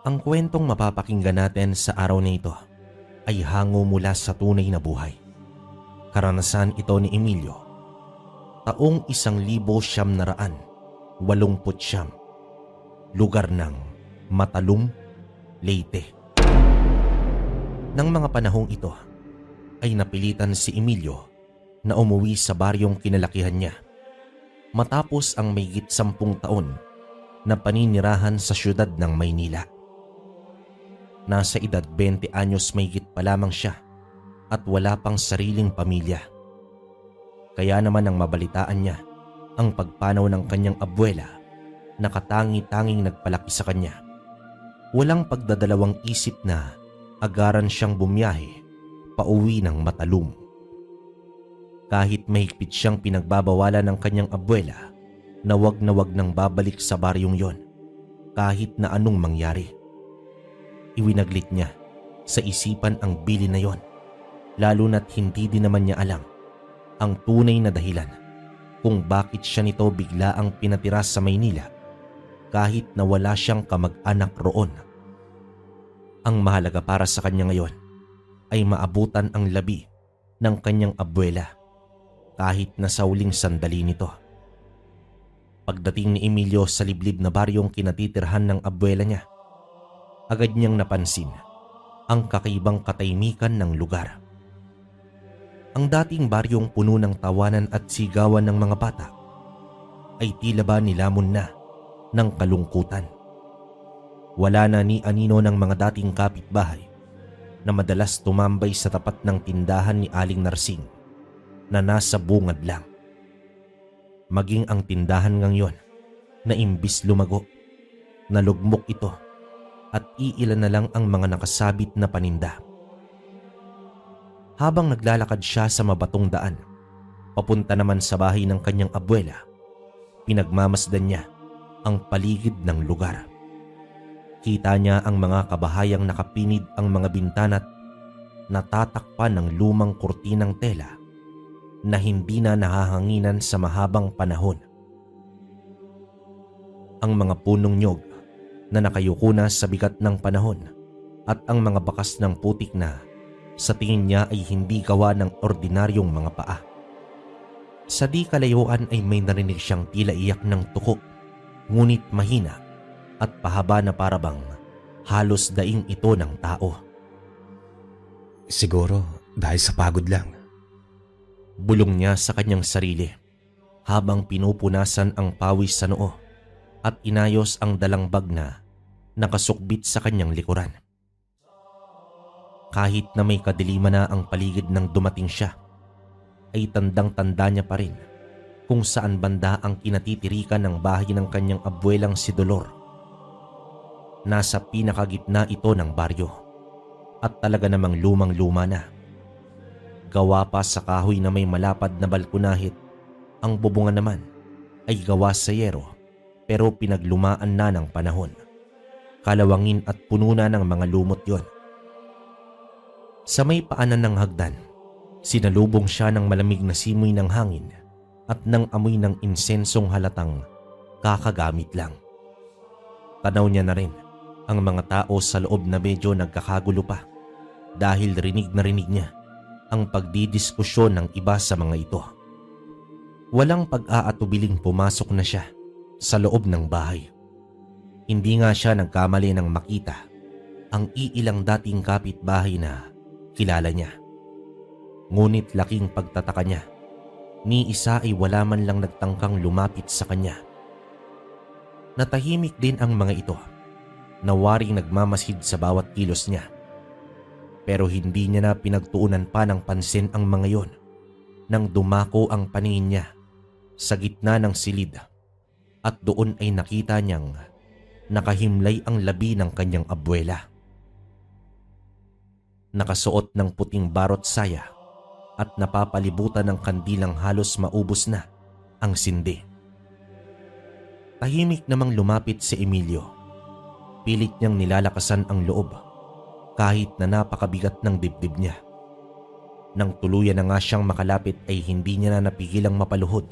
Ang kwentong mapapakinggan natin sa araw na ito ay hango mula sa tunay na buhay. Karanasan ito ni Emilio, taong 1989, lugar ng Matalum, Leyte. Nang mga panahong ito ay napilitan si Emilio na umuwi sa baryong kinalakihan niya matapos ang mahigit 10 taon na paninirahan sa syudad ng Maynila. Nasa edad 20 anyos mahigit pa lamang siya at wala pang sariling pamilya. Kaya naman ang mabalitaan niya ang pagpanaw ng kanyang abuela na katangi-tanging nagpalaki sa kanya. Walang pagdadalawang isip na agaran siyang bumiyahe pauwi ng Matalum. Kahit mahigpit siyang pinagbabawalan ng kanyang abuela na wag nang babalik sa baryong yon kahit na anong mangyari. Iwinaglit niya sa isipan ang bili na yon, lalo na't hindi din naman niya alam ang tunay na dahilan kung bakit siya nito bigla ang pinatira sa Maynila kahit na wala siyang kamag-anak roon. Ang mahalaga para sa kanya ngayon ay maabutan ang labi ng kanyang abuela kahit na sa huling sandali nito. Pagdating ni Emilio sa liblib na baryong kinatitirhan ng abuela niya, agad niyang napansin ang kakaibang katahimikan ng lugar. Ang dating baryong puno ng tawanan at sigawan ng mga bata ay tila ba nilamon na ng kalungkutan. Wala na ni anino ng mga dating kapitbahay na madalas tumambay sa tapat ng tindahan ni Aling Narsing na nasa bungad lang. Maging ang tindahan ngayon na imbis lumago, nalugmok ito at iilan na lang ang mga nakasabit na paninda. Habang naglalakad siya sa mabatong daan, papunta naman sa bahay ng kanyang abuela, pinagmamasdan niya ang paligid ng lugar. Kita niya ang mga kabahayang nakapinid ang mga bintana't natatakpan ng lumang kurtinang tela na hindi na nahahanginan sa mahabang panahon. Ang mga punong nyog na nakayuko na sa bigat ng panahon at ang mga bakas ng putik na sa tingin niya ay hindi gawa ng ordinaryong mga paa. Sa di kalayuan ay may narinig siyang tila iyak ng tuko, ngunit mahina at pahaba na parabang halos daing ito ng tao. Siguro dahil sa pagod lang. Bulong niya sa kanyang sarili habang pinupunasan ang pawis sa noo at inayos ang dalang bag na nakasukbit sa kanyang likuran. Kahit na may kadiliman na ang paligid nang dumating siya, ay tandang-tanda niya pa rin kung saan banda ang kinatitirikan ng bahay ng kanyang abuelang si Dolor. Nasa pinakagitna ito ng baryo at talaga namang lumang-luma na. Gawa pa sa kahoy na may malapad na balkonahit, ang bubungan naman ay gawa sa yero pero pinaglumaan na ng panahon. Kalawangin at puno na ng mga lumot yon. Sa may paanan ng hagdan, sinalubong siya ng malamig na simoy ng hangin at ng amoy ng insensong halatang kakagamit lang. Tanaw niya na rin ang mga tao sa loob na medyo nagkakagulo pa dahil rinig na rinig niya ang pagdidiskusyon ng iba sa mga ito. Walang pag-aatubiling pumasok na siya sa loob ng bahay. Hindi nga siya nagkamali ng makita ang iilang dating kapitbahay na kilala niya. Ngunit laking pagtataka niya, ni isa ay wala man lang nagtangkang lumapit sa kanya. Natahimik din ang mga ito na waring nagmamasid sa bawat kilos niya. Pero hindi niya na pinagtuunan pa ng pansin ang mga yon nang dumako ang paningin niya sa gitna ng silid at doon ay nakita niyang nakahimlay ang labi ng kanyang abuela. Nakasuot ng puting barot saya at napapalibutan ng kandilang halos maubos na ang sindi. Tahimik namang lumapit si Emilio. Pilit niyang nilalakasan ang loob kahit na napakabigat ng dibdib niya. Nang tuluyan na nga siyang makalapit ay hindi niya na napigilang mapaluhod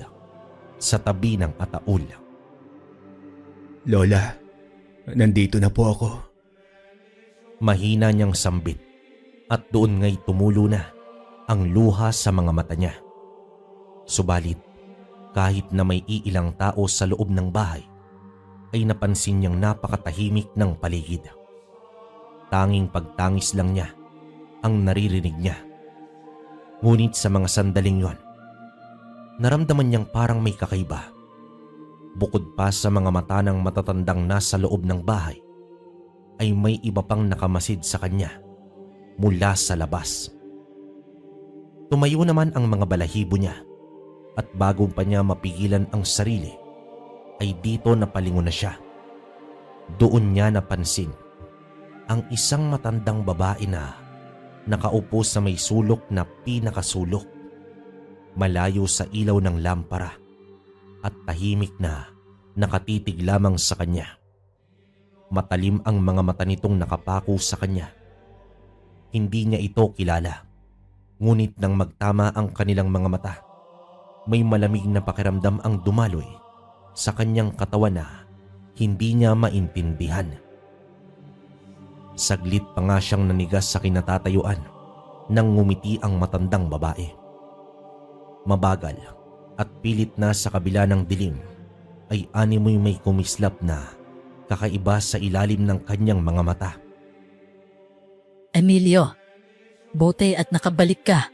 sa tabi ng ataul. Lola, nandito na po ako. Mahina niyang sambit at doon nga'y tumulo na ang luha sa mga mata niya. Subalit, kahit na may iilang tao sa loob ng bahay, ay napansin niyang napakatahimik ng paligid. Tanging pagtangis lang niya ang naririnig niya. Ngunit sa mga sandaling yon, naramdaman niyang parang may kakaiba. Bukod pa sa mga mata ng matatandang nasa loob ng bahay, ay may iba pang nakamasid sa kanya mula sa labas. Tumayo naman ang mga balahibo niya at bago pa niya mapigilan ang sarili, ay dito napalingon na siya. Doon niya napansin ang isang matandang babae na nakaupo sa may sulok na pinakasulok, malayo sa ilaw ng lampara at tahimik na nakatitig lamang sa kanya. Matalim ang mga mata nitong nakapako sa kanya. Hindi niya ito kilala, ngunit nang magtama ang kanilang mga mata, may malamig na pakiramdam ang dumaloy sa kanyang katawan na hindi niya maintindihan. Saglit pa nga siyang nanigas sa kinatatayuan nang ngumiti ang matandang babae. Mabagal at pilit na sa kabila ng dilim ay animoy may kumislap na kakaiba sa ilalim ng kanyang mga mata. Emilio, bote at nakabalik ka.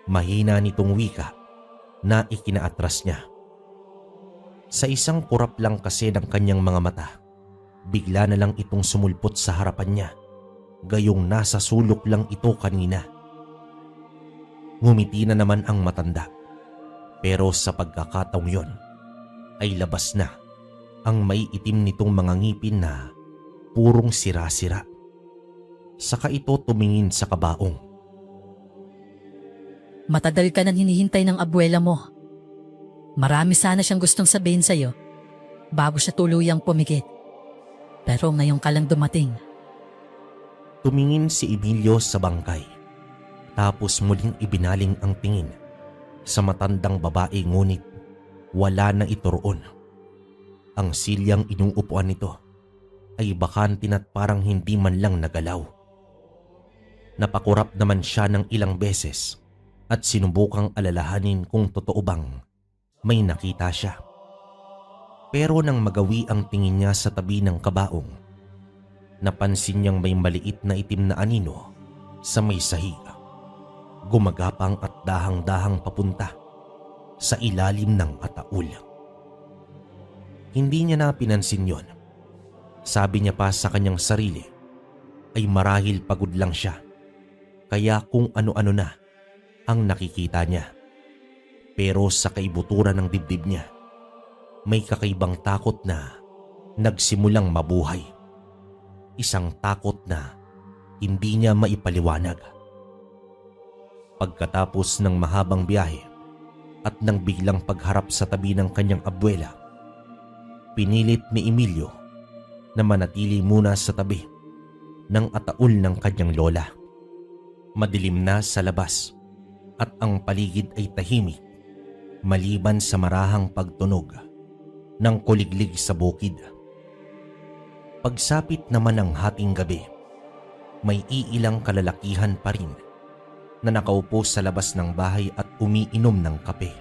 Mahina nitong wika na ikinaatras niya. Sa isang kurap lang kasi ng kanyang mga mata, bigla na lang itong sumulpot sa harapan niya, gayong nasa sulok lang ito kanina. Ngumiti na naman ang matanda, pero sa pagkakataong yon ay labas na ang may itim nitong mga ngipin na purong sira-sira. Saka ito tumingin sa kabaong. Matagal ka nang hinihintay ng abuela mo. Marami sana siyang gustong sabihin sa'yo bago siya tuluyang pumikit. Pero ngayon ka lang dumating. Tumingin si Emilio sa bangkay, tapos muling ibinaling ang tingin sa matandang babae, ngunit wala na ito roon. Ang silyang inuupuan nito ay bakante at parang hindi man lang nagalaw. Napakurap naman siya ng ilang beses at sinubukang alalahanin kung totoo bang may nakita siya. Pero nang magawi ang tingin niya sa tabi ng kabaong, napansin niyang may maliit na itim na anino sa may sahig, gumagapang at dahang-dahang papunta sa ilalim ng ataul. Hindi niya na pinansin yon. Sabi niya pa sa kanyang sarili ay marahil pagod lang siya, kaya kung ano-ano na ang nakikita niya. Pero sa kaibuturan ng dibdib niya, may kakaibang takot na nagsimulang mabuhay. Isang takot na hindi niya maipaliwanag. Pagkatapos ng mahabang biyahe at nang biglang pagharap sa tabi ng kanyang abuela, pinilit ni Emilio na manatili muna sa tabi ng ataul ng kanyang lola. Madilim na sa labas at ang paligid ay tahimik maliban sa marahang pagtunog ng kuliglig sa bukid. Pagsapit naman ng hating gabi, may iilang kalalakihan pa rin na nakaupo sa labas ng bahay at umiinom ng kape.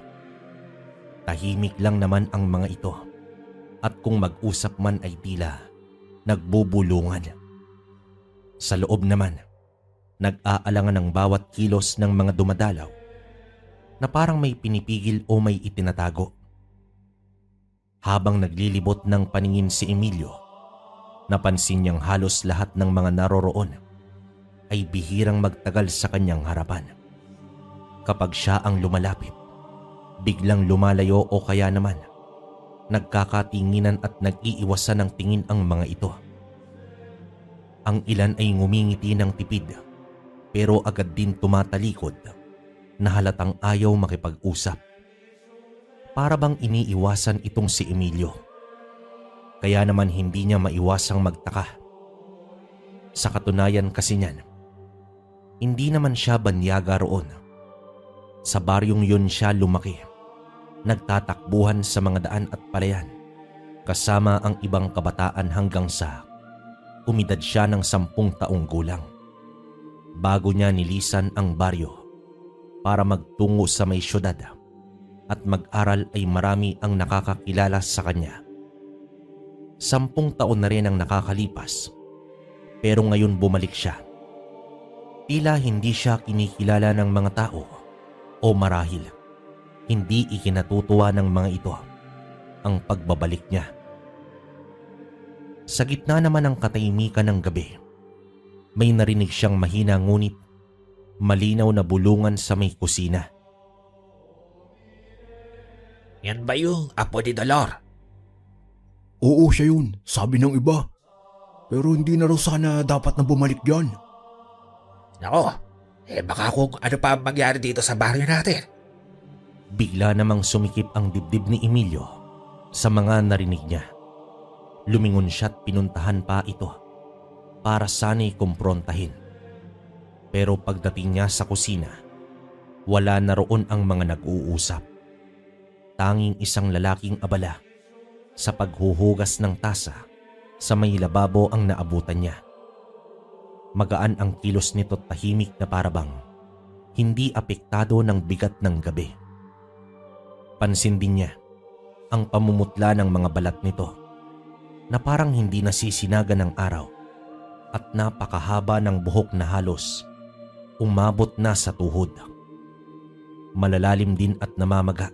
Tahimik lang naman ang mga ito at kung mag-usap man ay tila nagbubulungan. Sa loob naman, nag-aalangan ng bawat kilos ng mga dumadalaw na parang may pinipigil o may itinatago. Habang naglilibot ng paningin si Emilio, napansin niyang halos lahat ng mga naroroon ay bihirang magtagal sa kanyang harapan. Kapag siya ang lumalapit, biglang lumalayo o kaya naman nagkakatinginan at nag-iiwasan ng tingin ang mga ito. Ang ilan ay ngumingiti ng tipid, pero agad din tumatalikod na halatang ayaw makipag-usap. Para bang iniiwasan itong si Emilio. Kaya naman hindi niya maiwasang magtaka. Sa katunayan kasi niyan, hindi naman siya banyaga roon. Sa baryong yun siya lumaki, nagtatakbuhan sa mga daan at palayan kasama ang ibang kabataan hanggang sa umidad siya ng 10 taong gulang. Bago niya nilisan ang baryo para magtungo sa may syudad at mag-aral ay marami ang nakakakilala sa kanya. 10 taon na rin ang nakakalipas pero ngayon bumalik siya. Tila hindi siya kinikilala ng mga tao o marahil hindi ikinatutuwa ng mga ito ang pagbabalik niya. Sa gitna naman ng katahimikan ng gabi, may narinig siyang mahina ngunit malinaw na bulungan sa may kusina. Yan ba yung apo ni Dolor? Oo, siya yun. Sabi ng iba. Pero hindi na raw sana dapat na bumalik dyan. Nako, baka kung ano pa ang mangyari dito sa baryo natin. Bigla namang sumikip ang dibdib ni Emilio sa mga narinig niya. Lumingon siya't pinuntahan pa ito para sana'y kumprontahin. Pero pagdating niya sa kusina, wala na roon ang mga nag-uusap. Tanging isang lalaking abala sa paghuhugas ng tasa sa may lababo ang naabutan niya. Magaan ang kilos nito't tahimik na parabang hindi apektado ng bigat ng gabi. Pansin din niya ang pamumutla ng mga balat nito na parang hindi nasisinaga ng araw at napakahaba ng buhok na halos umabot na sa tuhod. Malalalim din at namamaga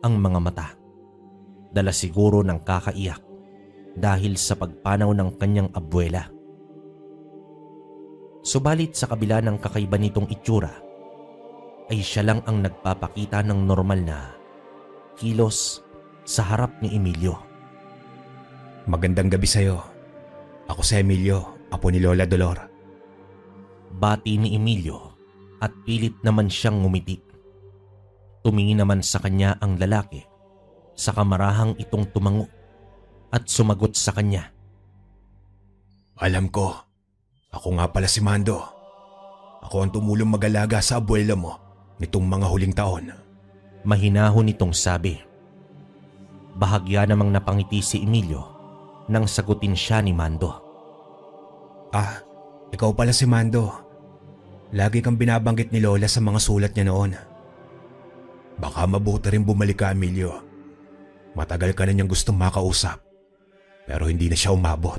ang mga mata, dala siguro ng kakaiyak dahil sa pagpanaw ng kanyang abuela. Subalit sa kabila ng kakaiba nitong itsura, ay siya lang ang nagpapakita ng normal na kilos sa harap ni Emilio. Magandang gabi sa'yo. Ako si Emilio, apo ni Lola Dolor. Bati ni Emilio at pilit naman siyang ngumiti. Tumingin naman sa kanya ang lalaki sa kamarahang itong tumango at sumagot sa kanya. Alam ko. Ako nga pala si Mando. Ako ang tumulong mag-alaga sa abuela mo nitong mga huling taon. Mahinahon nitong sabi. Bahagya namang napangiti si Emilio nang sagutin siya ni Mando. Ah, ikaw pala si Mando. Lagi kang binabanggit ni Lola sa mga sulat niya noon. Baka mabuti rin bumalik ka, Emilio. Matagal ka na niyang gustong makausap. Pero hindi na siya umabot.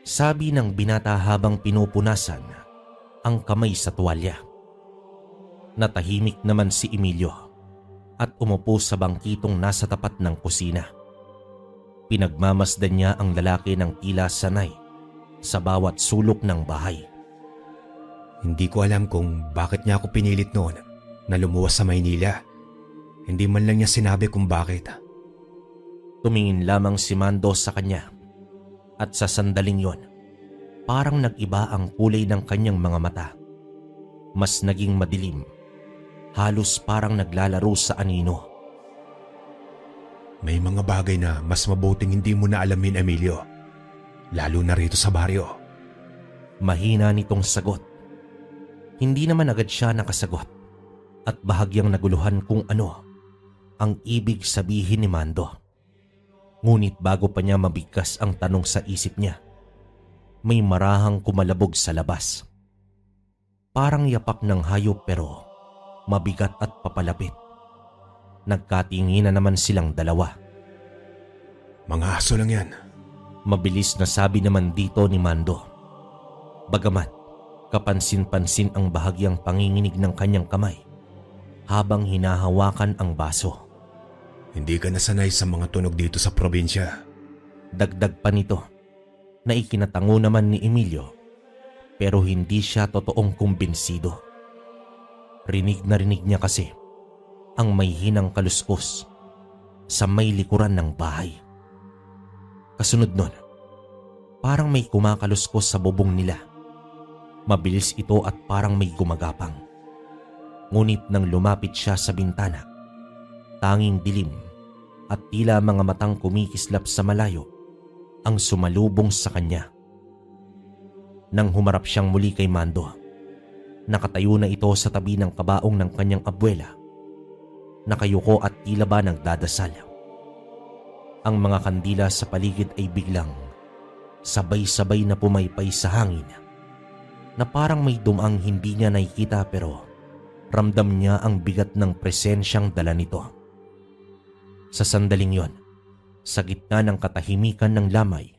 Sabi ng binata habang pinupunasan ang kamay sa tuwalya. Natahimik naman si Emilio at umupo sa bangkitong nasa tapat ng kusina. Pinagmamasdan niya ang lalaki ng tila sanay sa bawat sulok ng bahay. Hindi ko alam kung bakit niya ako pinilit noon na lumuwas sa Maynila. Hindi man lang niya sinabi kung bakit. Tumingin lamang si Mando sa kanya at sa sandaling yon, parang nag-iba ang kulay ng kanyang mga mata. Mas naging madilim, halos parang naglalaro sa anino. May mga bagay na mas mabuting hindi mo na alamin, Emilio. Lalo na rito sa baryo. Mahina nitong sagot. Hindi naman agad siya nakasagot at bahagyang naguluhan kung ano ang ibig sabihin ni Mando. Ngunit bago pa niya mabigkas ang tanong sa isip niya, may marahang kumalabog sa labas. Parang yapak ng hayop pero mabigat at papalapit. Nagkatinginan naman silang dalawa. Mga aso lang yan. Mabilis na sabi naman dito ni Mando. Bagamat kapansin-pansin ang bahagyang panginginig ng kanyang kamay habang hinahawakan ang baso. Hindi ka nasanay sa mga tunog dito sa probinsya. Dagdag pa nito na ikinatango naman ni Emilio pero hindi siya totoong kumbinsido. Rinig na rinig niya kasi ang may hinang kaluskos sa may likuran ng bahay. Kasunod nun, parang may kumakaluskos sa bubong nila. Mabilis ito at parang may gumagapang. Ngunit nang lumapit siya sa bintana, tanging dilim at tila mga matang kumikislap sa malayo ang sumalubong sa kanya. Nang humarap siyang muli kay Mando, nakatayo na ito sa tabi ng kabaong ng kanyang abuela. Nakayuko at tila ba nagdadasal. Ang mga kandila sa paligid ay biglang sabay-sabay na pumaypay sa hangin na parang may dumaang hindi niya nakikita pero ramdam niya ang bigat ng presensyang dala nito. Sa sandaling yon, sa gitna ng katahimikan ng lamay,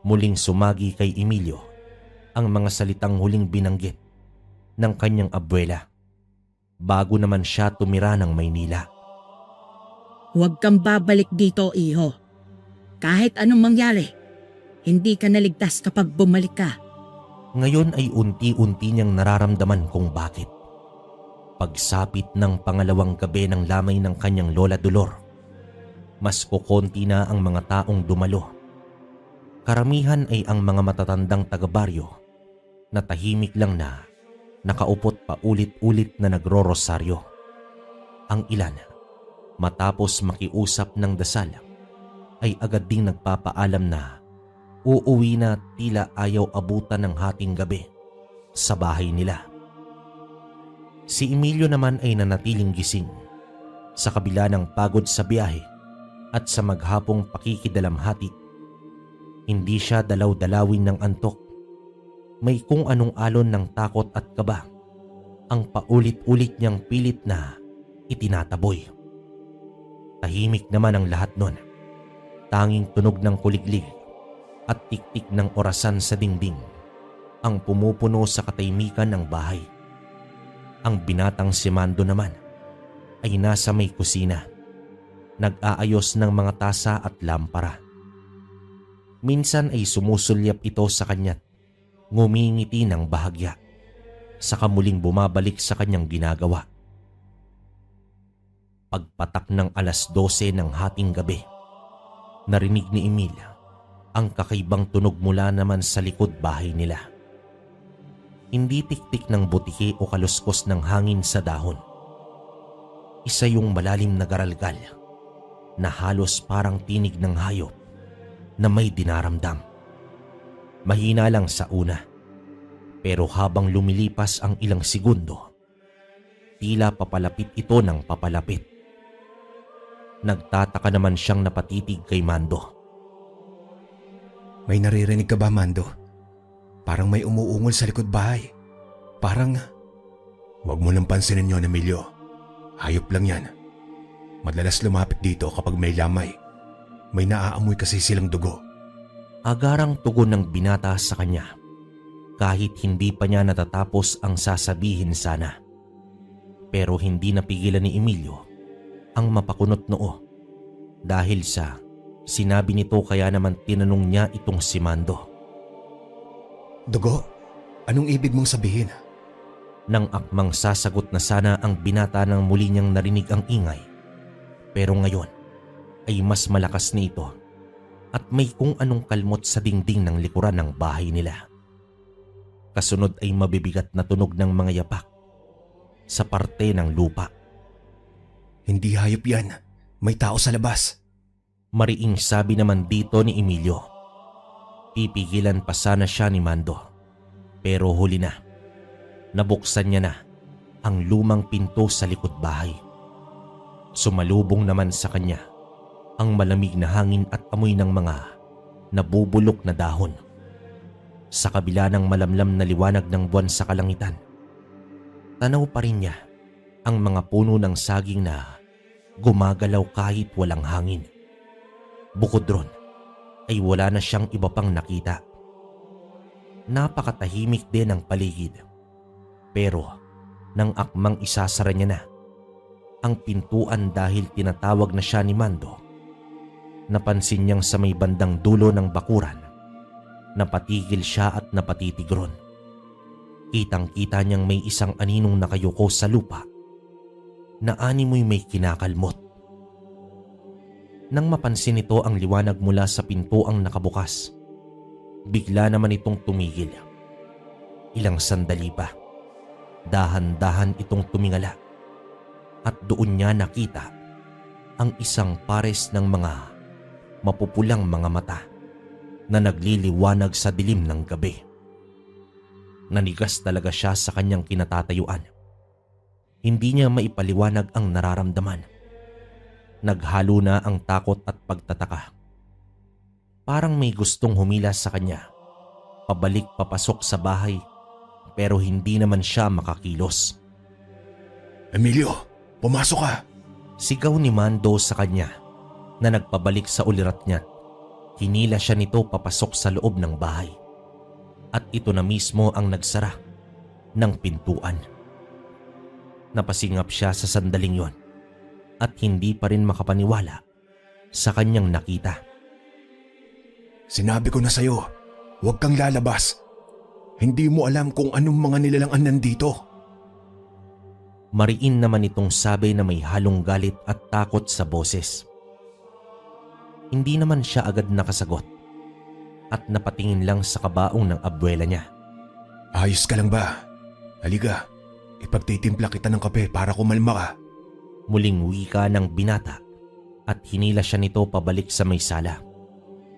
muling sumagi kay Emilio ang mga salitang huling binanggit ng kanyang abuela bago naman siya tumira ng Maynila. Huwag kang babalik dito, iho. Kahit anong mangyari, hindi ka naligtas kapag bumalik ka. Ngayon ay unti-unti niyang nararamdaman kung bakit. Pagsapit ng pangalawang gabi ng lamay ng kanyang Lola Dolor, mas kukonti na ang mga taong dumalo. Karamihan ay ang mga matatandang taga-baryo na tahimik lang na nakaupot pa ulit-ulit na nagro-rosaryo. Ang ilan, matapos makiusap ng dasal, ay agad ding nagpapaalam na uuwi na tila ayaw abutan ng hating gabi sa bahay nila. Si Emilio naman ay nanatiling gising sa kabila ng pagod sa biyahe at sa maghapong pakikidalamhati. Hindi siya dalaw-dalawin ng antok. May kung anong alon ng takot at kaba ang paulit-ulit niyang pilit na itinataboy. Tahimik naman ang lahat nun. Tanging tunog ng kuliglig at tiktik ng orasan sa dingding ang pumupuno sa katahimikan ng bahay. Ang binatang si Mando naman ay nasa may kusina, nag-aayos ng mga tasa at lampara. Minsan ay sumusulyap ito sa kanya't ngumingiti ng bahagya, saka muling bumabalik sa kanyang ginagawa. Pagpatak ng 12:00 ng hating gabi, narinig ni Emil ang kakaibang tunog mula naman sa likod bahay nila. Hindi tiktik ng butiki o kaluskos ng hangin sa dahon. Isa yung malalim na garalgal na halos parang tinig ng hayop na may dinaramdam. Mahina lang sa una, pero habang lumilipas ang ilang segundo, tila papalapit ito ng papalapit. Nagtataka naman siyang napatitig kay Mando. May naririnig ka ba, Mando? Parang may umuungol sa likod bahay. Parang... Huwag mo nang pansinin yon, Emilio. Hayop lang yan. Madalas lumapit dito kapag may lamay. May naaamoy kasi silang dugo. Agarang tugon ng binata sa kanya kahit hindi pa niya natatapos ang sasabihin sana. Pero hindi napigilan ni Emilio ang mapakunot noo dahil sa sinabi nito, kaya naman tinanong niya itong si Mando. Dugo? Anong ibig mong sabihin? Nang akmang sasagot na sana ang binata nang muli niyang narinig ang ingay. Pero ngayon ay mas malakas na ito at may kung anong kalmot sa dingding ng likuran ng bahay nila. Kasunod ay mabibigat na tunog ng mga yapak sa parte ng lupa. Hindi hayop yan. May tao sa labas. Mariing sabi naman dito ni Emilio. Pipigilan pa sana siya ni Mando, pero huli na. Nabuksan niya na ang lumang pinto sa likod bahay. Sumalubong naman sa kanya ang malamig na hangin at amoy ng mga nabubulok na dahon. Sa kabila ng malamlam na liwanag ng buwan sa kalangitan, tanaw pa rin niya ang mga puno ng saging na gumagalaw kahit walang hangin. Bukod ron, ay wala na siyang iba pang nakita. Napakatahimik din ang paligid. Pero nang akmang isasara niya na ang pintuan dahil tinatawag na siya ni Mando, napansin niyang sa may bandang dulo ng bakuran, napatigil siya at napatitigron. Kitang-kita niyang may isang aninong nakayuko sa lupa na animoy may kinakalmot. Nang mapansin nito ang liwanag mula sa pintuang nakabukas, bigla naman itong tumigil. Ilang sandali pa, dahan-dahan itong tumingala at doon niya nakita ang isang pares ng mga mapupulang mga mata na nagliliwanag sa dilim ng gabi. Nanigas talaga siya sa kanyang kinatatayuan. Hindi niya maipaliwanag ang nararamdaman. Naghalo na ang takot at pagtataka. Parang may gustong humila sa kanya. Pabalik papasok sa bahay pero hindi naman siya makakilos. Emilio, pumasok ka! Sigaw ni Mando sa kanya na nagpabalik sa ulirat niya. Hinila siya nito papasok sa loob ng bahay. At ito na mismo ang nagsara ng pintuan. Napasingap siya sa sandaling yon at hindi pa rin makapaniwala sa kanyang nakita. Sinabi ko na sa'yo, huwag kang lalabas. Hindi mo alam kung anong mga nilalang ang nandito. Mariin naman itong sabi na may halong galit at takot sa boses. Hindi naman siya agad nakasagot at napatingin lang sa kabaong ng abuela niya. Ayos ka lang ba? Halika, ipagtitimpla kita ng kape para kumalma ka. Muling wika ng binata at hinila siya nito pabalik sa may sala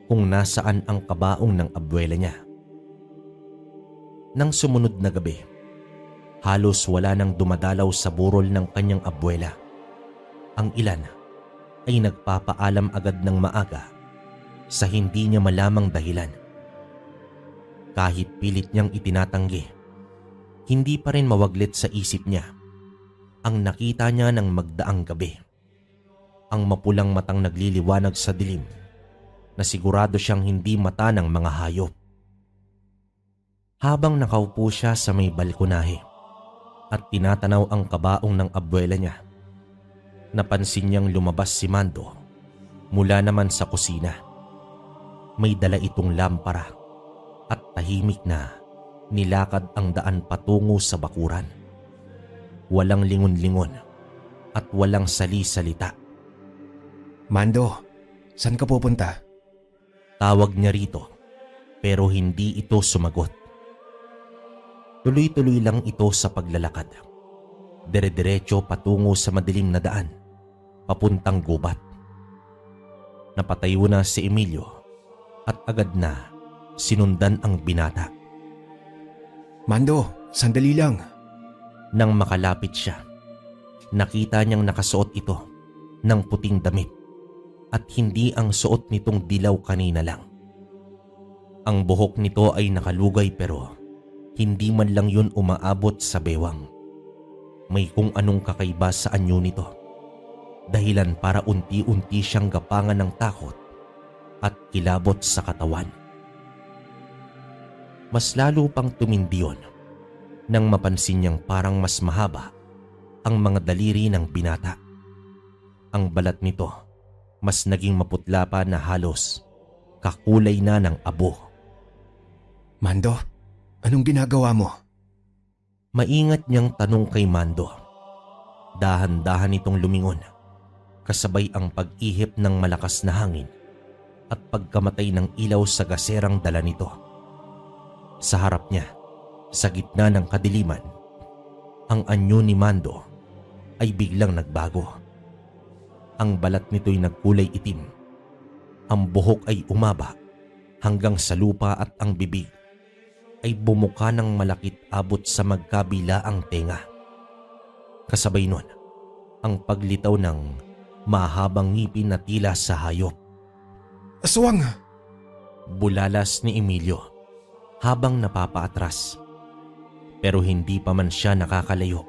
kung nasaan ang kabaong ng abuela niya. Nang sumunod na gabi, halos wala nang dumadalaw sa burol ng kanyang abuela. Ang ilan ay nagpapaalam agad ng maaga sa hindi niya malamang dahilan. Kahit pilit niyang itinatanggi, hindi pa rin mawaglit sa isip niya ang nakita niya ng magdaang gabi. Ang mapulang matang nagliliwanag sa dilim na sigurado siyang hindi mata ng mga hayop. Habang nakaupo siya sa may balkonahe at tinatanaw ang kabaong ng abuela niya, napansin niyang lumabas si Mando mula naman sa kusina. May dala itong lampara at tahimik na nilakad ang daan patungo sa bakuran. Walang lingon-lingon at walang sali-salita. Mando, saan ka pupunta? Tawag niya rito pero hindi ito sumagot. Tuloy-tuloy lang ito sa paglalakad. Dire-diretso patungo sa madilim na daan, papuntang gubat. Napatayo na si Emilio at agad na sinundan ang binata. Mando, sandali lang. Nang makalapit siya, nakita niyang nakasuot ito ng puting damit at hindi ang suot nitong dilaw kanina lang. Ang buhok nito ay nakalugay pero hindi man lang yun umaabot sa bewang. May kung anong kakaiba sa anyo nito, dahilan para unti-unti siyang gapangan ng takot at kilabot sa katawan. Mas lalo pang tumindi yun nang mapansin niyang parang mas mahaba ang mga daliri ng binata. Ang balat nito mas naging maputla pa na halos kakulay na ng abo. Mando, anong ginagawa mo? Maingat niyang tanong kay Mando. Dahan-dahan itong lumingon, kasabay ang pag-ihip ng malakas na hangin at pagkamatay ng ilaw sa gaserang dala nito. Sa harap niya, sa gitna ng kadiliman, ang anyo ni Mando ay biglang nagbago. Ang balat nito'y nagkulay itim. Ang buhok ay umaba hanggang sa lupa at ang bibig ay bumuka ng malakit abot sa magkabilaang tenga. Kasabay nun, ang paglitaw ng mahabang ngipin na tila sa hayop. Aswang! Bulalas ni Emilio habang napapaatras. Pero hindi pa man siya nakakalayo,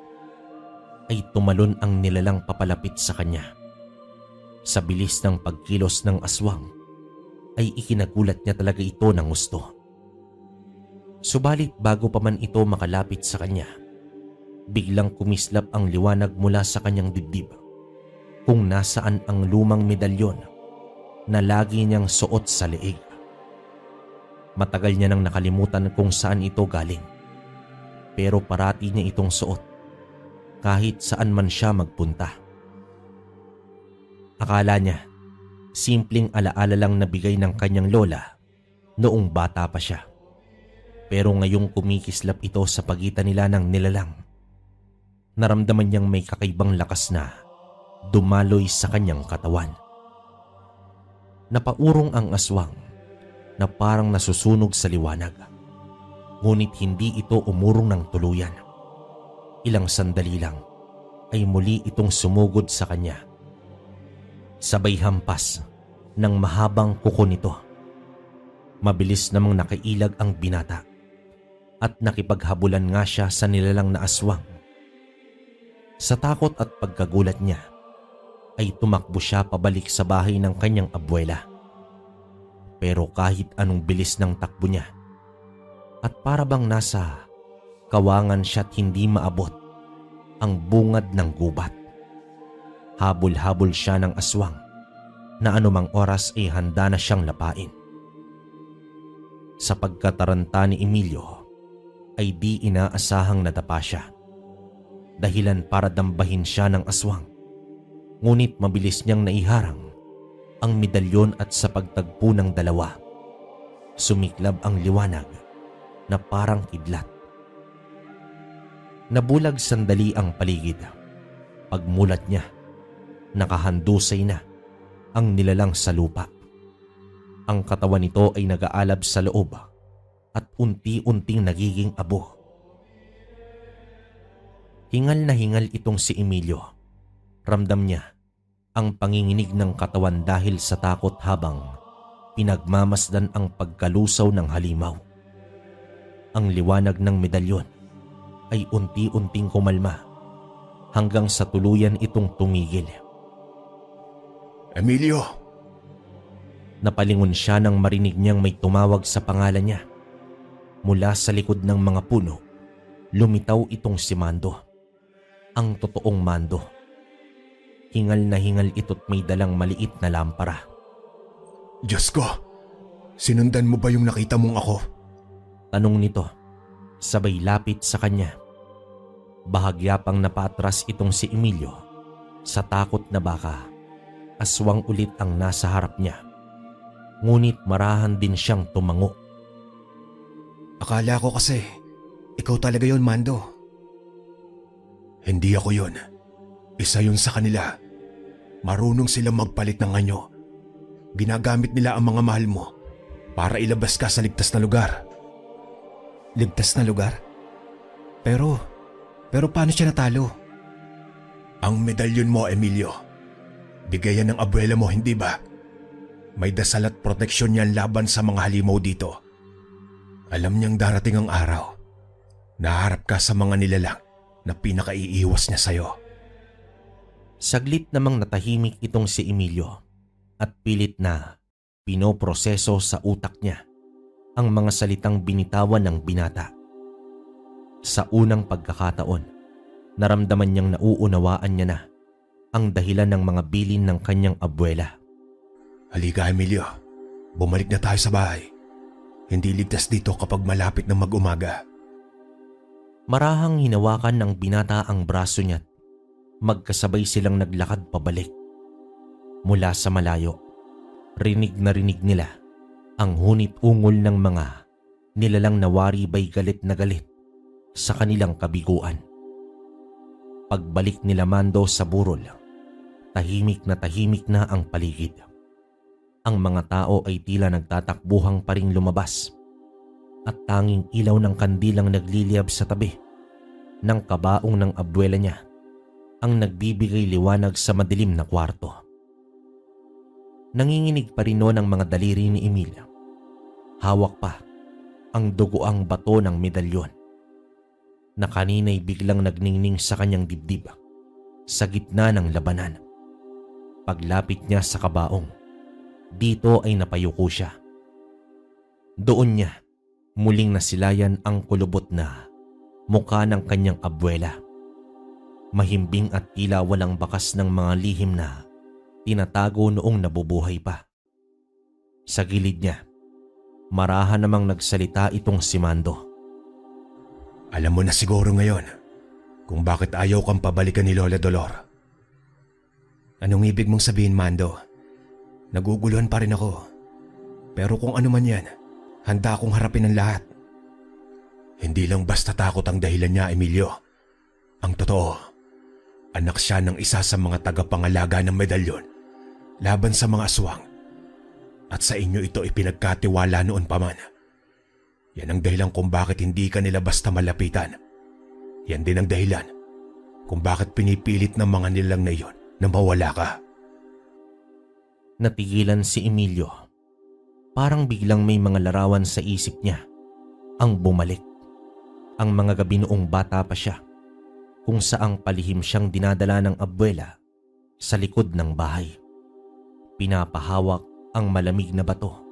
ay tumalon ang nilalang papalapit sa kanya. Sa bilis ng pagkilos ng aswang, ay ikinagulat niya talaga ito ng gusto. Subalit bago pa man ito makalapit sa kanya, biglang kumislap ang liwanag mula sa kanyang dibdib kung nasaan ang lumang medalyon na lagi niyang suot sa leeg. Matagal niya nang nakalimutan kung saan ito galing, pero parati niya itong suot kahit saan man siya magpunta. Akala niya simpleng alaala lang na bigay ng kanyang lola noong bata pa siya. Pero ngayong kumikislap ito sa pagitan nila ng nilalang, naramdaman niyang may kakaibang lakas na dumaloy sa kanyang katawan. Napaurong ang aswang na parang nasusunog sa liwanag, ngunit hindi ito umurong ng tuluyan. Ilang sandali lang ay muli itong sumugod sa kanya. Sabay hampas ng mahabang kuko nito Mabilis namang nakailag ang binata at nakipaghabulan nga siya sa nilalang na aswang. Sa takot at pagkagulat niya ay tumakbo siya pabalik sa bahay ng kanyang abuela. Pero kahit anong bilis ng takbo niya at para bang nasa kawangan siya't hindi maabot ang bungad ng gubat. Habol-habol siya ng aswang na anumang oras ay handa na siyang lapain. Sa pagkataranta ni Emilio ay di inaasahang nadapa siya. Dahilan para dambahin siya ng aswang. Ngunit mabilis niyang naiharang ang medalyon at sa pagtagpo ng dalawa, sumiklab ang liwanag na parang kidlat. Nabulag sandali ang paligid. Pagmulat niya, nakahandusay na ang nilalang sa lupa. Ang katawan nito ay nag-aalab sa loob at unti-unting nagiging abo. Hingal na hingal itong si Emilio. Ramdam niya ang panginginig ng katawan dahil sa takot habang pinagmamasdan ang pagkalusaw ng halimaw. Ang liwanag ng medalyon ay unti-unting kumalma hanggang sa tuluyan itong tumigil. Emilio! Napalingon siya nang marinig niyang may tumawag sa pangalan niya. Mula sa likod ng mga puno, lumitaw itong si Mando. Ang totoong Mando. Hingal na hingal ito't may dalang maliit na lampara. Diyos ko! Sinundan mo ba yung nakita mong ako? Tanong nito, sabay lapit sa kanya. Bahagya pang napatras itong si Emilio sa takot na baka aswang ulit ang nasa harap niya. Ngunit marahan din siyang tumango. Akala ko kasi, ikaw talaga yon, Mando. Hindi ako yun. Isa yun sa kanila. Marunong silang magpalit ng anyo. Ginagamit nila ang mga mahal mo para ilabas ka sa ligtas na lugar. Ligtas na lugar? Pero paano siya natalo? Ang medalyon mo, Emilio. Bigayan ng abuela mo, hindi ba? May dasal at proteksyon yan laban sa mga halimaw dito. Alam niyang darating ang araw. Naharap ka sa mga nilalang na pinakaiiwas niya sa'yo. Saglit namang natahimik itong si Emilio at pilit na pinoproseso sa utak niya ang mga salitang binitawan ng binata. Sa unang pagkakataon, naramdaman niyang nauunawaan niya na ang dahilan ng mga bilin ng kanyang abuela. Halika, Emilio. Bumalik na tayo sa bahay. Hindi ligtas dito kapag malapit na mag-umaga. Marahang hinawakan ng binata ang braso niya. Magkasabay silang naglakad pabalik. Mula sa malayo, rinig na rinig nila ang hunit-ungol ng mga nilalang nawaribay galit na galit sa kanilang kabiguan. Pagbalik nila Mando sa burol, tahimik na ang paligid. Ang mga tao ay tila nagtatakbuhang pa ring lumabas at tanging ilaw ng kandilang nagliliyab sa tabi ng kabaong ng abuela niya ang nagbibigay liwanag sa madilim na kwarto. Nanginginig pa rin noon ang mga daliri ni Emilio. Hawak pa ang dugoang bato ng medalyon na kanina'y biglang nagningning sa kanyang dibdib sa gitna ng labanan. Paglapit niya sa kabaong, dito ay napayuko siya. Doon niya muling nasilayan ang kulubot na mukha ng kanyang abuela. Mahimbing at tila walang bakas ng mga lihim na tinatago noong nabubuhay pa. Sa gilid niya, marahan namang nagsalita itong si Mando. Alam mo na siguro ngayon kung bakit ayaw kang pabalikan ni Lola Dolor. Anong ibig mong sabihin, Mando? Naguguluhan pa rin ako. Pero kung ano man yan, handa akong harapin ang lahat. Hindi lang basta takot ang dahilan niya, Emilio. Ang totoo, anak siya ng isa sa mga tagapangalaga ng medalyon laban sa mga aswang. At sa inyo ito ipinagkatiwala noon pa man. Yan ang dahilan kung bakit hindi ka nila basta malapitan. Yan din ang dahilan kung bakit pinipilit ng mga nilang na iyon na mawala ka. Natigilan si Emilio. parang biglang may mga larawan sa isip niya ang bumalik. Ang mga gabi noong bata pa siya, kung saang palihim siyang dinadala ng abuela sa likod ng bahay. Pinapahawak ang malamig na bato,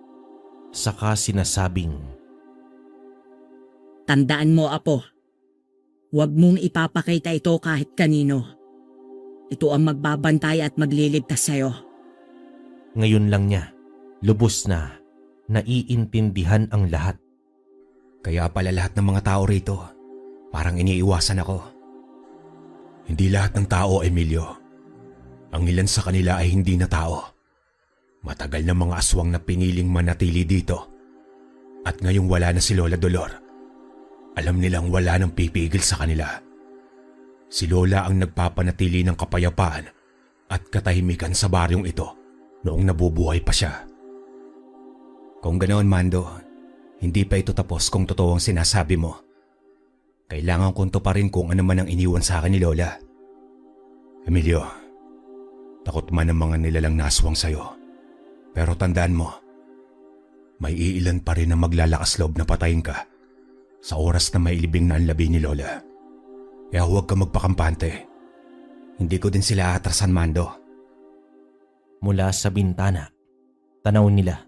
saka sinasabing, Tandaan mo, apo. Huwag mong ipapakita ito kahit kanino. Ito ang magbabantay at magliligtas sa'yo. ngayon lang niya lubos na naiintindihan ang lahat. Kaya pala lahat ng mga tao rito, parang iniiwasan ako. Hindi lahat ng tao, Emilio. Ang ilan sa kanila ay hindi na tao. Matagal na mga aswang na piniling manatili dito. At ngayong wala na si Lola Dolor, alam nilang wala nang pipigil sa kanila. Si Lola ang nagpapanatili ng kapayapaan at katahimikan sa baryong ito noong nabubuhay pa siya. Kung ganoon, Mando, hindi pa ito tapos kung totoo ang sinasabi mo. Kailangan kong tuparin kung ano man ang iniwan sa akin ni Lola. Emilio, takot man ang mga nilalang naswang sa'yo. Pero tandaan mo, may iilan pa rin na maglalakas loob na patayin ka sa oras na mailibing na ang labi ni Lola. Kaya huwag ka magpakampante. Hindi ko din sila atrasan, Mando. Mula sa bintana, tanaw nila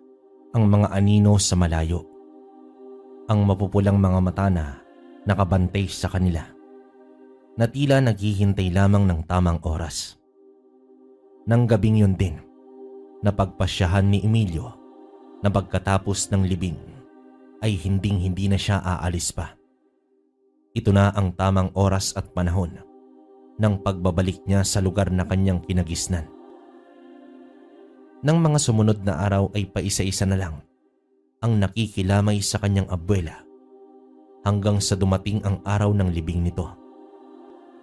ang mga anino sa malayo. Ang mapupulang mga mata na nakabantay sa kanila, na tila naghihintay lamang ng tamang oras. Nang gabing yun din, napagpasyahan ni Emilio na pagkatapos ng libing ay hinding-hindi na siya aalis pa. Ito na ang tamang oras at panahon ng pagbabalik niya sa lugar na kanyang kinagisnan. Nang mga sumunod na araw ay paisa-isa na lang ang nakikilamay sa kanyang abuela hanggang sa dumating ang araw ng libing nito.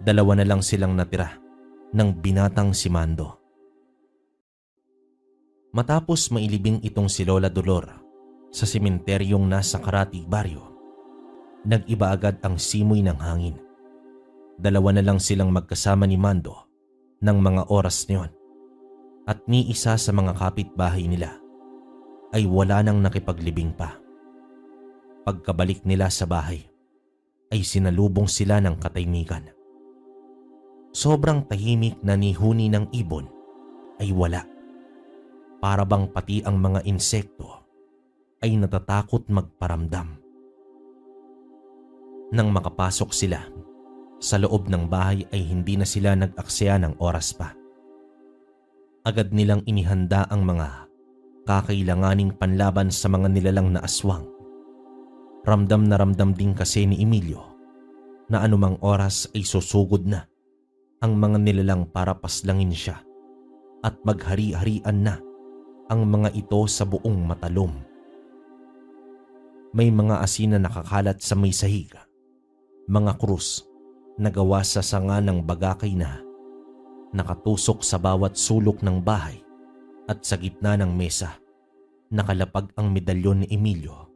2 na lang silang natira ng binatang si Mando. Matapos mailibing itong si Lola Dolor sa sementeryong nasa Karatig Baryo, nag-iba agad ang simoy ng hangin. 2 na lang silang magkasama ni Mando ng mga oras niyon, at ni isa sa mga kapitbahay nila ay wala nang nakipaglibing pa. Pagkabalik nila sa bahay ay sinalubong sila ng katahimikan. Sobrang tahimik na ni huni ng ibon ay wala. Para bang pati ang mga insekto ay natatakot magparamdam. Nang makapasok sila sa loob ng bahay ay hindi na sila nag-aksaya ng oras pa. Agad nilang inihanda ang mga kakailanganing panlaban sa mga nilalang na aswang. Ramdam na ramdam din kasi ni Emilio na anumang oras ay susugod na ang mga nilalang para paslangin siya at maghari-harian na ang mga ito sa buong Matalom. May mga asin na nakakalat sa may sahig, mga krus na gawa sa sanga ng bagakay na nakatusok sa bawat sulok ng bahay, at sa gitna ng mesa nakalapag ang medalyon ni Emilio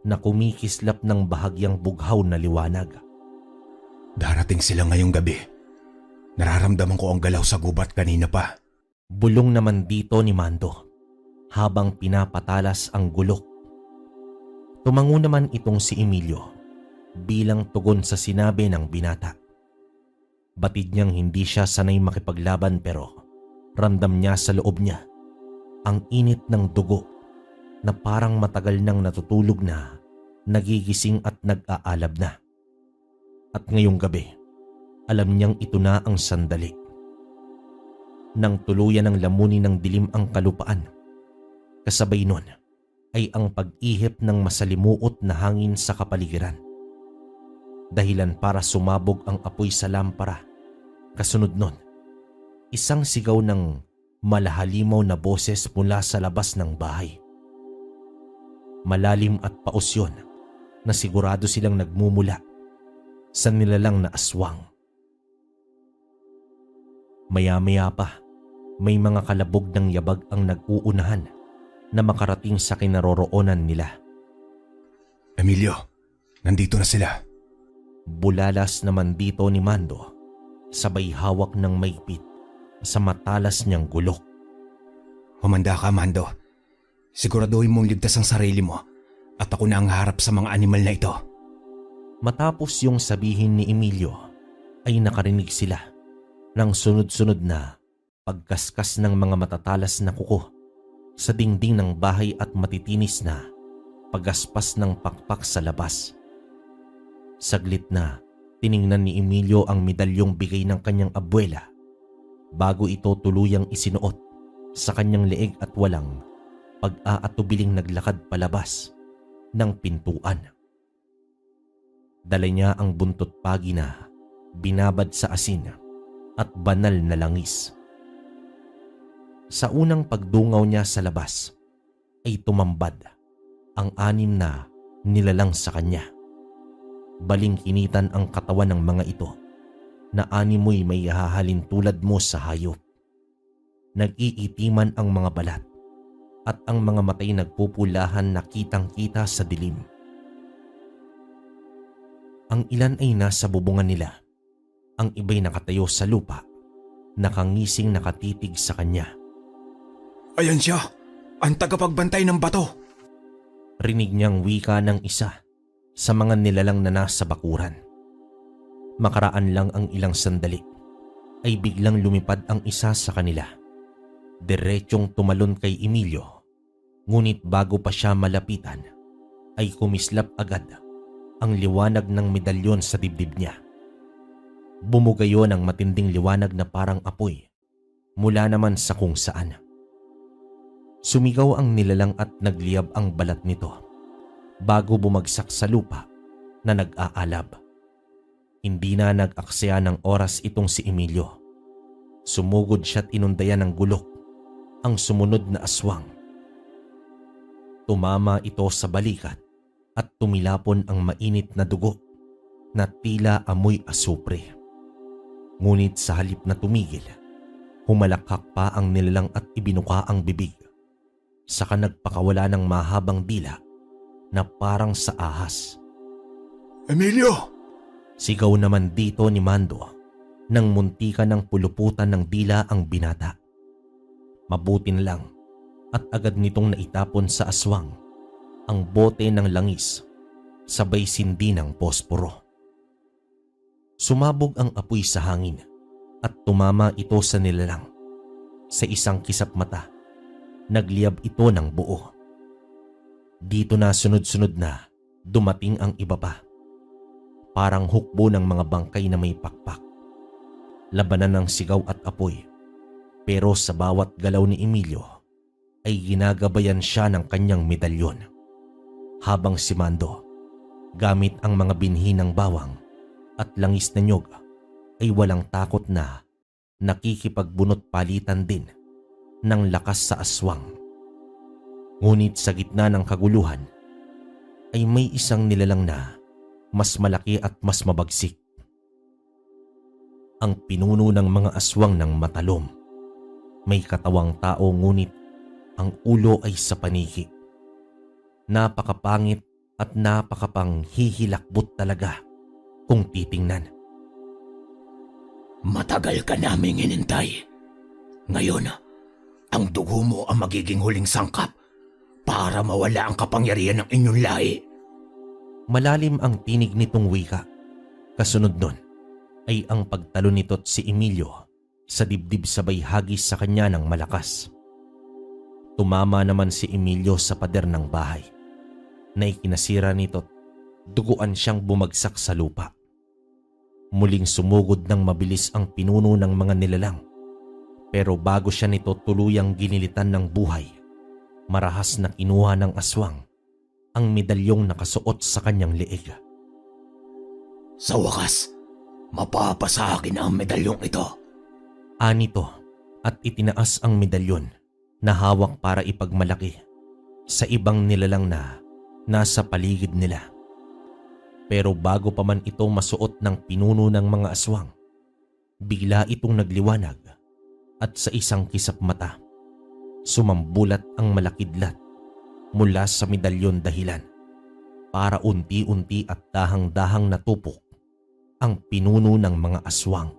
na kumikislap ng bahagyang bughaw na liwanag. Darating sila ngayong gabi. Nararamdaman ko ang galaw sa gubat kanina pa. Bulong naman dito ni Mando habang pinapatalas ang gulok. Tumango naman itong si Emilio bilang tugon sa sinabi ng binata. Batid niyang hindi siya sanay makipaglaban, pero ramdam niya sa loob niya ang init ng dugo na parang matagal nang natutulog na nagigising at nag-aalab na. At ngayong gabi, alam niyang ito na ang sandali. Nang tuluyan ng lamunin ng dilim ang kalupaan, kasabay nun ay ang pag-ihip ng masalimuot na hangin sa kapaligiran. Dahilan para sumabog ang apoy sa lampara. Kasunod nun, isang sigaw ng malahalimaw na boses mula sa labas ng bahay. Malalim at paus yun na sigurado silang nagmumula sa nilalang na aswang. Maya-maya pa, may mga kalabog ng yabag ang nag-uunahan na makarating sa kinaroroonan nila. Emilio, nandito na sila. Bulalas naman dito ni Mando, sabay hawak ng maigpit sa matalas niyang gulok. Humanda ka, Mando. Siguraduhin mong ligtas ang sarili mo at ako na ang harap sa mga animal na ito. Matapos yung sabihin ni Emilio ay nakarinig sila ng sunod-sunod na pagkaskas ng mga matatalas na kuko sa dingding ng bahay at matitinis na pagaspas ng pakpak sa labas. Saglit na tiningnan ni Emilio ang medalyong bigay ng kanyang abuela bago ito tuluyang isinuot sa kanyang leeg at walang pag-aatubiling naglakad palabas ng pintuan. Dala niya ang buntot pagi na binabad sa asin at banal na langis. Sa unang pagdungaw niya sa labas ay tumambad ang 6 na nilalang sa kanya. Balingkinitan ang katawan ng mga ito na animoy may hahalin tulad mo sa hayop. Nag-iitiman ang mga balat at ang mga matay nagpupulahan na kitang-kita sa dilim. Ang ilan ay nasa bubungan nila, ang iba'y nakatayo sa lupa, nakangising nakatitig sa kanya. Ayan siya! Ang tagapagbantay ng bato! Rinig niyang wika ng isa sa mga nilalang na nasa bakuran. Makaraan lang ang ilang sandali ay biglang lumipad ang isa sa kanila. Diretsyong tumalon kay Emilio, ngunit bago pa siya malapitan ay kumislap agad ang liwanag ng medalyon sa dibdib niya. Bumugayo ng matinding liwanag na parang apoy mula naman sa kung saan. Sumigaw ang nilalang at nagliyab ang balat nito bago bumagsak sa lupa na nag-aalab. Hindi na nag-aksaya ng oras itong si Emilio. Sumugod siya't inundayan ng gulok ang sumunod na aswang. Tumama ito sa balikat at tumilapon ang mainit na dugo na tila amoy asupre. Ngunit sa halip na tumigil, humalakhak pa ang nilalang at ibinuka ang bibig. Saka nagpakawala ng mahabang dila na parang sa ahas. Emilio! Sigaw naman dito ni Mando nang muntika ng puluputan ng dila ang binata. Mabuti na lang at agad nitong naitapon sa aswang ang bote ng langis sabay sindi ng posporo. Sumabog ang apoy sa hangin at tumama ito sa nilalang. Sa isang kisap mata, nagliyab ito ng buo. Dito na sunod-sunod na dumating ang iba pa. Parang hukbo ng mga bangkay na may pakpak. Labanan ng sigaw at apoy. Pero sa bawat galaw ni Emilio ay ginagabayan siya ng kanyang medalyon. Habang si Mando, gamit ang mga binhi ng bawang at langis na nyog, ay walang takot na nakikipagbunot palitan din ng lakas sa aswang. Ngunit sa gitna ng kaguluhan ay may isang nilalang na mas malaki at mas mabagsik. Ang pinuno ng mga aswang ng matalom. May katawang tao ngunit ang ulo ay sa paniki. Napakapangit at napakapanghihilakbot talaga kung titingnan. Matagal ka naming hinintay. Ngayon, ang dugo mo ang magiging huling sangkap para mawala ang kapangyarihan ng inyong lahi. Malalim ang tinig nitong wika. Kasunod nun ay ang pagtalon nito't si Emilio sa dibdib sabay hagis sa kanya ng malakas. Tumama naman si Emilio sa pader ng bahay na ikinasira nito't duguan siyang bumagsak sa lupa. Muling sumugod ng mabilis ang pinuno ng mga nilalang. Pero bago siya nito tuluyang ginilitan ng buhay, marahas na kinuha ng aswang ang medalyong nakasuot sa kanyang leeg. Sa wakas, mapapasa akin ang medalyong ito. Anito at itinaas ang medalyon na hawak para ipagmalaki sa ibang nilalang na nasa paligid nila. Pero bago pa man ito masuot ng pinuno ng mga aswang, bigla itong nagliwanag at sa isang kisap mata, sumambulat ang malakidlat mula sa medalyon dahilan para unti-unti at dahang-dahang natupok ang pinuno ng mga aswang.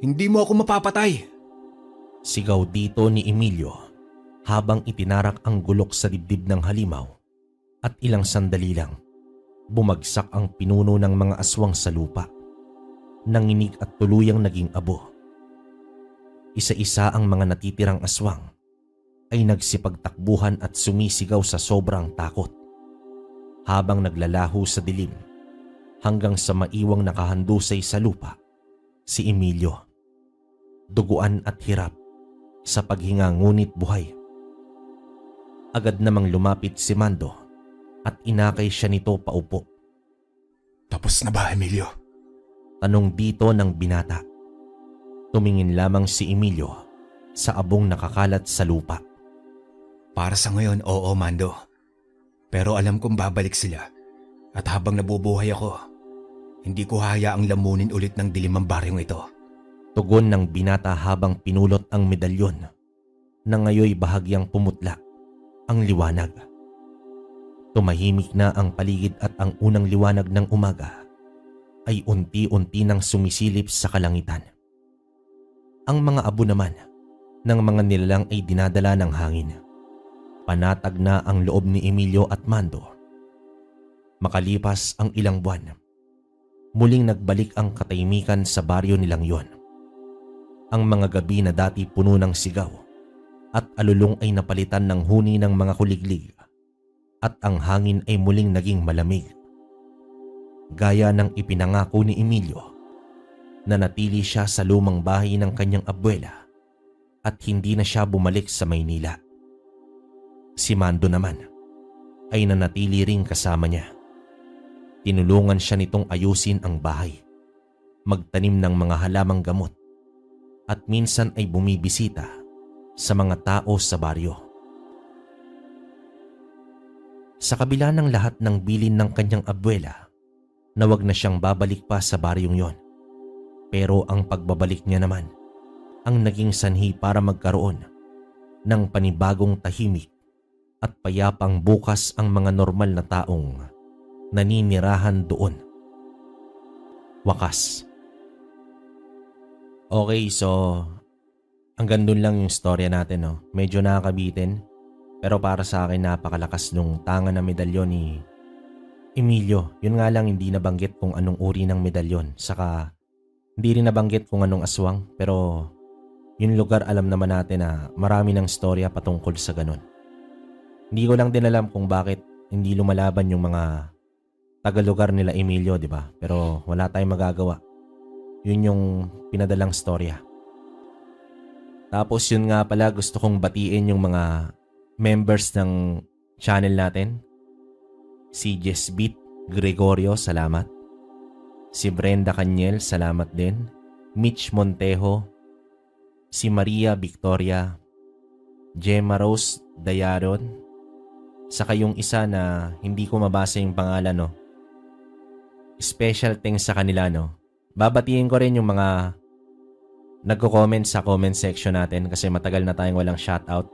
Hindi mo ako mapapatay. Sigaw dito ni Emilio habang itinarak ang gulok sa dibdib ng halimaw at ilang sandali lang, bumagsak ang pinuno ng mga aswang sa lupa. Nanginig at tuluyang naging abo. Isa-isa ang mga natitirang aswang ay nagsipagtakbuhan at sumisigaw sa sobrang takot habang naglalaho sa dilim hanggang sa maiwang nakahandusay sa lupa si Emilio. Duguan at hirap sa paghinga ngunit buhay. Agad namang lumapit si Mando at inakay siya nito paupo. Tapos na ba, Emilio? Tanong dito ng binata. Tumingin lamang si Emilio sa abong nakakalat sa lupa. Para sa ngayon, oo, Mando. Pero alam kong babalik sila. At habang nabubuhay ako, hindi ko hayaang lamunin ulit ng dilim ang baryong ito. Tugon ng binata habang pinulot ang medalyon na ngayoy bahagyang pumutla ang liwanag. Tumahimik na ang paligid at ang unang liwanag ng umaga ay unti-unti nang sumisilip sa kalangitan. Ang mga abo naman ng mga nilalang ay dinadala ng hangin. Panatag na ang loob ni Emilio at Mando. Makalipas ang ilang buwan, muling nagbalik ang katahimikan sa baryo nilang yon. Ang mga gabi na dati puno ng sigaw at alulong ay napalitan ng huni ng mga kuliglig at ang hangin ay muling naging malamig. Gaya ng ipinangako ni Emilio, nanatili siya sa lumang bahay ng kanyang abuela at hindi na siya bumalik sa Maynila. Si Mando naman ay nanatili ring kasama niya. Tinulungan siya nitong ayusin ang bahay, magtanim ng mga halamang gamot at minsan ay bumibisita sa mga tao sa baryo. Sa kabila ng lahat ng bilin ng kanyang abuela na wag na siyang babalik pa sa baryong yon, pero ang pagbabalik niya naman ang naging sanhi para magkaroon ng panibagong tahimik at payapang bukas ang mga normal na taong naninirahan doon. Wakas. Okay, so hanggang dun lang yung storya natin, no? Medyo nakakabitin, pero para sa akin napakalakas nung tanga na medalyon ni Emilio. Yun nga lang hindi nabanggit kung anong uri ng medalyon, saka hindi rin nabanggit kung anong aswang, pero yung lugar alam naman natin na marami ng storya patungkol sa ganun. Hindi ko lang din alam kung bakit hindi lumalaban yung mga taga-lugar nila Emilio, di ba? Pero wala tayong magagawa. Yun yung pinadalang storya. Tapos yun nga pala, gusto kong batiin yung mga members ng channel natin. Si Jesbit Gregorio, salamat. Si Brenda Canyel, salamat din. Mitch Montejo. Si Maria Victoria. Gemma Rose Dayaron. Saka yung isa na hindi ko mabasa yung pangalan, no. Special thanks sa kanila, no. Babatiin ko rin yung mga nagko-comment sa comment section natin kasi matagal na tayong walang shoutout.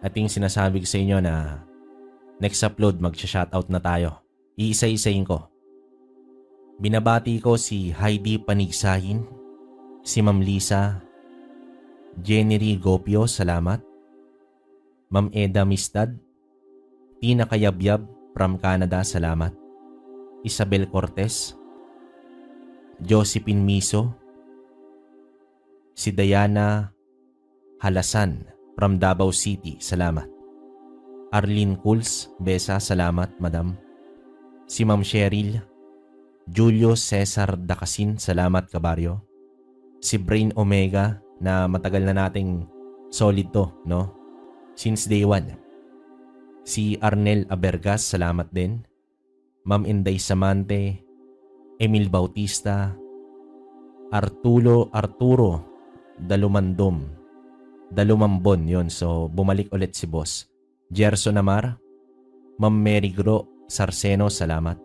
At yung sinasabi ko sa inyo na next upload magsha-shoutout na tayo. Iisa-isayin ko. Binabati ko si Heidi Panigsahin, si Ma'am Lisa, Jenny Gopio, salamat. Ma'am Eda Mistad, Tina Kayabyab from Canada, salamat. Isabel Cortez, Josephine Miso, si Diana Halasan from Davao City, salamat. Arlene Cools, Besa, salamat madam. Si Ma'am Cheryl, Julio Cesar Dacasin, salamat kabaryo. Si Brain Omega na matagal na nating solid to, no? Since day one. Si Arnel Abergas, salamat din. Ma'am Inday Samante, Emil Bautista, Arturo Dalumambon, yon. So bumalik ulit si boss. Gerson Amar, Ma'am Mary Gro Sarceno, salamat.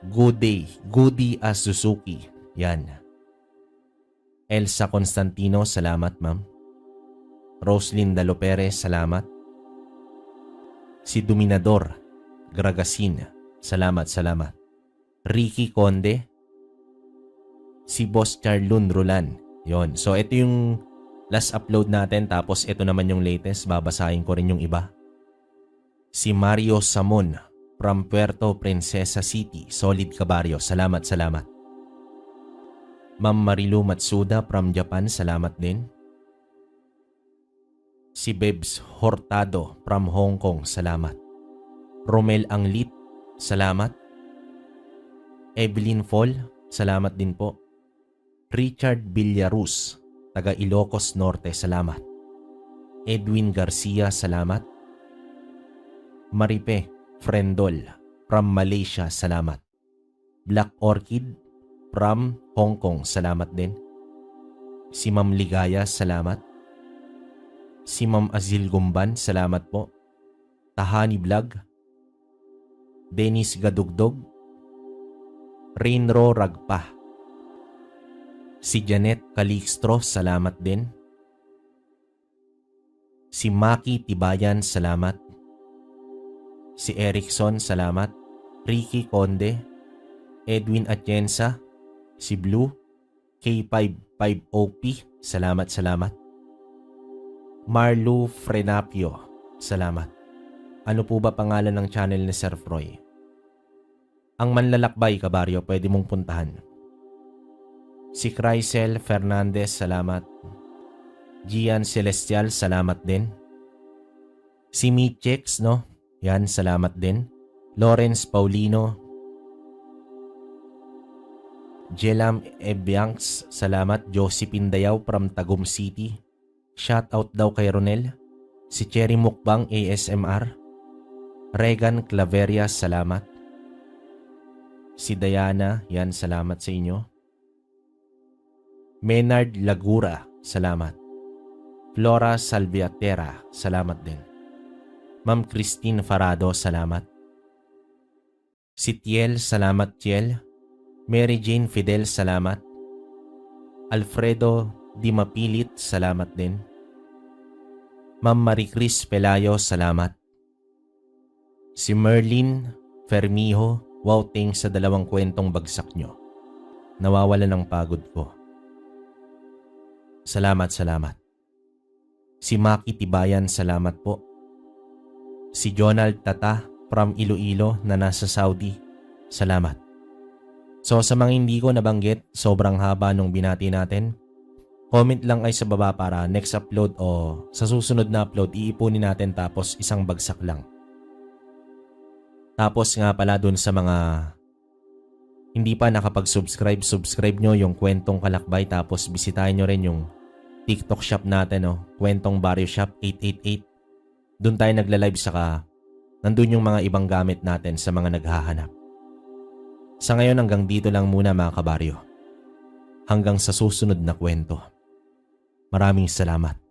Goody Suzuki, yan. Elsa Constantino, salamat ma'am. Roslyn Dalo Perez, salamat. Si Dominador Gragasin, salamat. Ricky Conde, si Boss Charlun Rolan, yon. So ito yung Last upload natin tapos ito naman yung latest. Babasahin ko rin yung iba. Si Mario Samon from Puerto Princesa City. Solid kabaryo. Salamat, salamat. Ma'am Marilu Matsuda from Japan. Salamat din. Si Bebs Hortado from Hong Kong. Salamat. Romel Anglit. Salamat. Evelyn Fall. Salamat din po. Richard Villaruz, taga Ilocos Norte. Salamat. Edwin Garcia. Salamat. Maripe Frendol from Malaysia. Salamat. Black Orchid from Hong Kong. Salamat din. Si Ma'am Ligaya. Salamat. Si Ma'am Azil Gumban. Salamat po. Tahani Vlog. Dennis Gadugdog. Rainro Ragpa. Si Janet Calixtro. Salamat din. Si Maki Tibayan. Salamat. Si Erickson. Salamat. Ricky Conde. Edwin Atienza. Si Blue. K55OP. Salamat, salamat. Marlu Frenapio. Salamat. Ano po ba pangalan ng channel ni Sir Froy? Ang Manlalakbay, kabaryo, pwede mong puntahan. Si Chrysel Fernandez. Salamat. Gian Celestial. Salamat din. Si Michex, no? Yan, salamat din. Lawrence Paulino. Jelam Ebianx. Salamat. Josephine Dayaw from Tagum City. Shoutout daw kay Ronel. Si Cherry Mukbang ASMR. Regan Claverias. Salamat. Si Diana. Yan, salamat sa inyo. Menard Lagura. Salamat. Flora Salviatera. Salamat din. Ma'am Christine Farado. Salamat. Si Tiel. Salamat, Tiel. Mary Jane Fidel. Salamat. Alfredo Di Mapilit. Salamat din. Ma'am Marie Chris Pelayo. Salamat. Si Merlin Fermijo. Wow, thanks sa 2 kwentong bagsak nyo. Nawawala ng pagod ko. Salamat, salamat. Si Maki Tibayan. Salamat po. Si Jonald Tata from Iloilo na nasa Saudi. Salamat. So sa mga hindi ko nabanggit, sobrang haba nung binati natin. Comment lang ay sa baba para next upload o sa susunod na upload iipunin natin tapos isang bagsak lang. Tapos nga pala dun sa mga hindi pa nakapag-subscribe, subscribe nyo yung Kwentong Kalakbay tapos bisitahin nyo rin yung TikTok shop natin, no? Kwentong Barrio Shop 888. Doon tayo nagla-live saka nandun yung mga ibang gamit natin sa mga naghahanap. Sa ngayon hanggang dito lang muna mga kabaryo. Hanggang sa susunod na kwento. Maraming salamat.